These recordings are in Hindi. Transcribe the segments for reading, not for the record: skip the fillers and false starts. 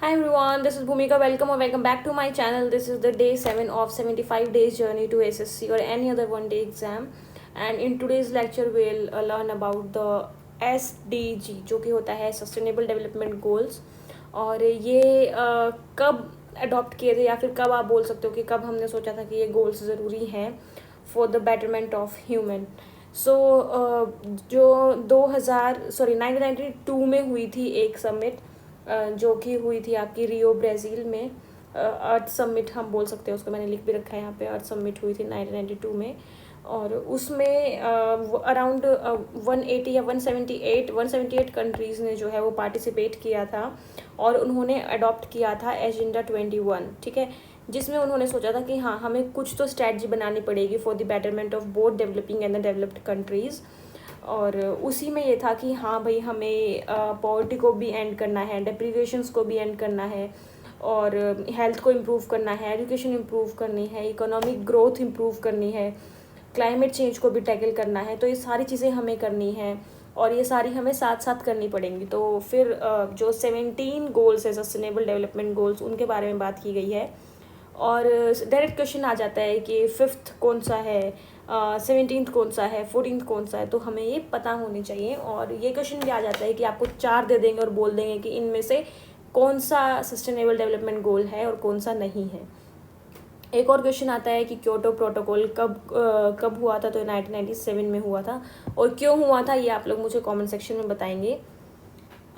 Hi everyone, this is Bhumika. Welcome or welcome back to my channel. This is the day 7 of 75 days journey to SSC or any other one day exam. And in today's lecture, we'll learn about the SDG जो कि होता है Sustainable Development Goals. और ये कब अडॉप्ट किए थे या फिर कब आप बोल सकते हो कि कब हमने सोचा था कि ये गोल्स ज़रूरी हैं for the betterment of human. So जो 1992 में हुई थी एक समिट जो कि हुई थी आपकी रियो ब्राज़ील में. अर्थ समिट हम बोल सकते हैं उसको, मैंने लिख भी रखा है यहाँ पे. अर्थ समिट हुई थी 1992 में और उसमें अराउंड 180 या 178 कंट्रीज़ ने जो है वो पार्टिसिपेट किया था और उन्होंने अडॉप्ट किया था एजेंडा 21. ठीक है, जिसमें उन्होंने सोचा था कि हाँ, हमें कुछ तो स्ट्रैटेजी बनानी पड़ेगी for the betterment of both developing and the developed countries. और उसी में ये था कि हाँ भाई, हमें पॉवर्टी को भी एंड करना है, डेप्रीवेशंस को भी एंड करना है और हेल्थ को इम्प्रूव करना है, एजुकेशन इम्प्रूव करनी है, इकोनॉमिक ग्रोथ इम्प्रूव करनी है, क्लाइमेट चेंज को भी टैकल करना है. तो ये सारी चीज़ें हमें करनी है और ये सारी हमें साथ साथ करनी पड़ेंगी. तो फिर जो 17 गोल्स है सस्टेनेबल डेवलपमेंट गोल्स, उनके बारे में बात की गई है. और डायरेक्ट क्वेश्चन आ जाता है कि 5th कौन सा है, 17th कौन सा है, 14th कौन सा है. तो हमें ये पता होनी चाहिए. और ये क्वेश्चन भी आ जाता है कि आपको 4 दे देंगे और बोल देंगे कि इनमें से कौन सा सस्टेनेबल डेवलपमेंट गोल है और कौन सा नहीं है. एक और क्वेश्चन आता है कि क्योटो प्रोटोकॉल कब हुआ था. तो 1997 में हुआ था और क्यों हुआ था ये आप लोग मुझे कमेंट सेक्शन में बताएंगे.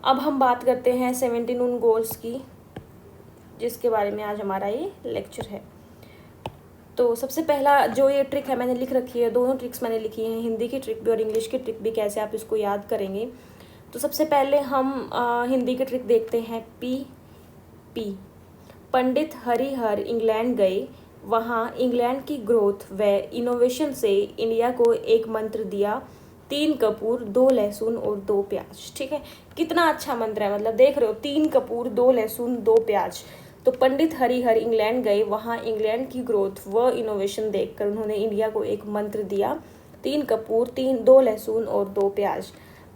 अब हम बात करते हैं 17 उन गोल्स की जिसके बारे में आज हमारा ये लेक्चर है. तो सबसे पहला जो ये ट्रिक है मैंने लिख रखी है, दोनों ट्रिक्स मैंने लिखी हैं, हिंदी की ट्रिक भी और इंग्लिश की ट्रिक भी, कैसे आप इसको याद करेंगे. तो सबसे पहले हम हिंदी की ट्रिक देखते हैं. पी. पंडित हरिहर इंग्लैंड गए, वहाँ इंग्लैंड की ग्रोथ व इनोवेशन से इंडिया को एक मंत्र दिया, 3 कपूर 2 लहसुन और 2 प्याज. ठीक है, कितना अच्छा मंत्र है. मतलब देख रहे हो, 3 कपूर 2 लहसुन 2 प्याज. तो पंडित हरिहर इंग्लैंड गए, वहाँ इंग्लैंड की ग्रोथ व इनोवेशन देखकर उन्होंने इंडिया को एक मंत्र दिया, 3 कपूर 2 लहसुन और 2 प्याज.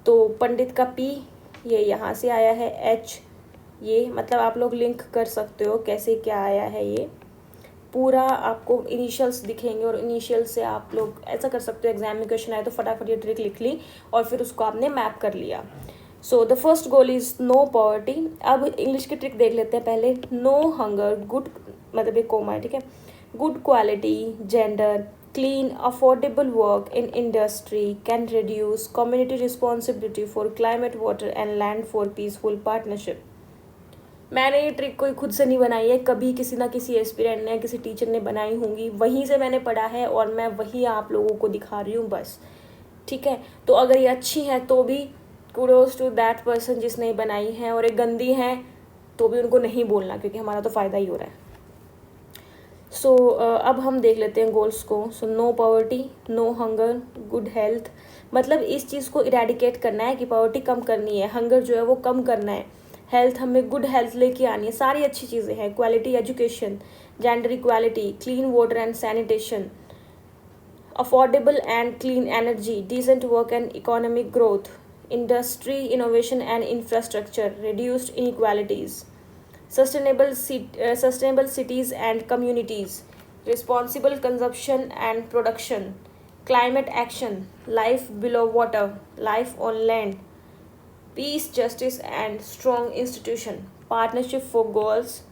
तो पंडित का पी ये यहाँ से आया है, एच ये मतलब आप लोग लिंक कर सकते हो कैसे क्या आया है. ये पूरा आपको इनिशियल्स दिखेंगे और इनिशियल से आप लोग ऐसा कर सकते हो, एग्जाम में क्वेश्चन आए तो फटाफट ये ट्रिक लिख ली और फिर उसको आपने मैप कर लिया. So the first goal is no poverty. अब इंग्लिश की ट्रिक देख लेते हैं पहले. नो हंगर, गुड मतलब एक कोमा है, ठीक है. Good quality, gender, clean affordable work in industry can reduce community responsibility for climate, water and land for peaceful partnership. मैंने ये ट्रिक कोई खुद से नहीं बनाई है, कभी किसी ना किसी एस्पिरेंट ने, किसी टीचर ने बनाई होंगी, वहीं से मैंने पढ़ा है और मैं वही आप लोगों को दिखा रही हूँ बस. ठीक है, तो अगर ये अच्छी है तो भी कुडोज टू दैट पर्सन जिसने बनाई है, और एक गंदी है तो भी उनको नहीं बोलना क्योंकि हमारा तो फ़ायदा ही हो रहा है. सो अब हम देख लेते हैं गोल्स को. So no poverty, no hunger, good health. मतलब इस चीज़ को इरेडिकेट करना है कि पॉवर्टी कम करनी है, हंगर जो है वो कम करना है, हेल्थ हमें गुड हेल्थ लेके आनी है, सारी अच्छी चीज़ें हैं. Quality education, gender equality, clean water and sanitation, affordable and clean energy, decent work and economic growth, industry, innovation and infrastructure, reduced inequalities, sustainable cities and communities, responsible consumption and production, climate action, life below water, life on land, peace, justice and strong institution, partnership for goals.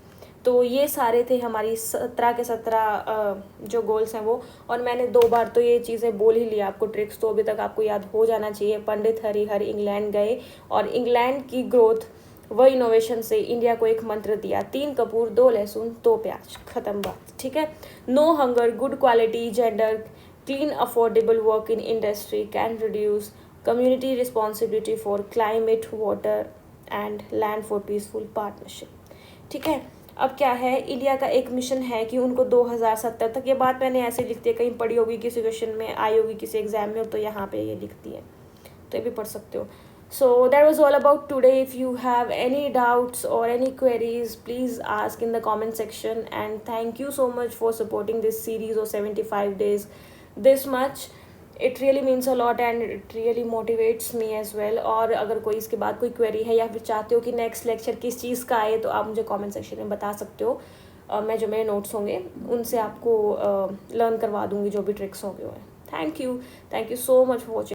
तो ये सारे थे हमारी 17 के 17 जो गोल्स हैं वो. और मैंने 2 बार तो ये चीज़ें बोल ही लिया आपको ट्रिक्स, तो अभी तक आपको याद हो जाना चाहिए. पंडित हरिहर इंग्लैंड गए और इंग्लैंड की ग्रोथ व इनोवेशन से इंडिया को एक मंत्र दिया, 3 कपूर 2 लहसुन 2 प्याज. ख़त्म बात. ठीक है. No hunger, good quality, gender, clean affordable work in industry can reduce community responsibility for climate, water and land for peaceful partnership. ठीक है. अब क्या है, इंडिया का एक मिशन है कि उनको 2070 तक, ये बात मैंने ऐसे लिखती है, कहीं पढ़ी होगी किसी क्वेश्चन में, आई होगी किसी एग्जाम में, तो यहाँ पे ये लिखती है, तो ये भी पढ़ सकते हो. So that was all about today. If you have any doubts or any queries please ask in the comment section. And thank you so much for supporting this series of 75 days this much. It really means a lot and it really motivates me as well. और अगर कोई इसके बाद कोई क्वेरी है या फिर चाहते हो कि नेक्स्ट लेक्चर किस चीज़ का आए, तो आप मुझे कमेंट सेक्शन में बता सकते हो। मैं जो मेरे नोट्स होंगे उनसे आपको लर्न करवा दूँगी जो भी ट्रिक्स होंगे। Thank you so much for watching.